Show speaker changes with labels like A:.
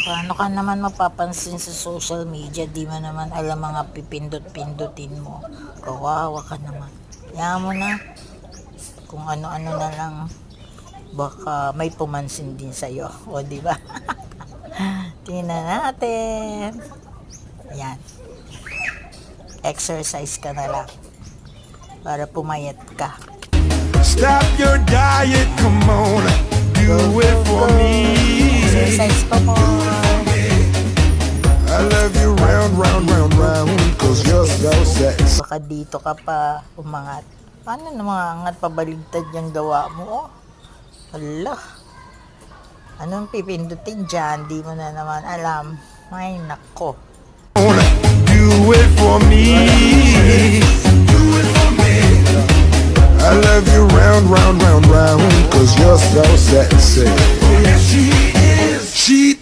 A: Paano ka naman mapapansin sa social media? Di mo naman alam mga pipindot-pindutin mo. Kawawa ka naman. Kaya mo na. Kung ano-ano na lang. Baka may pumansin din sa'yo. O, di ba? Tingnan natin. Ayan. Exercise ka na lang. Para pumayat ka.
B: Stop your diet, come on, do it for me.
A: Exercise pa mo.
B: I love you round, round, round, round, cause you're so sexy.
A: Baka dito ka pa umangat. Paano na mga angat pabaligtad yung gawa mo? Oh. Hala. Anong pipindutin dyan? Di mo na naman alam. Ay, nako.
B: Do it for me. Do it for me. I love you round, round, round, round, cause you're so sexy.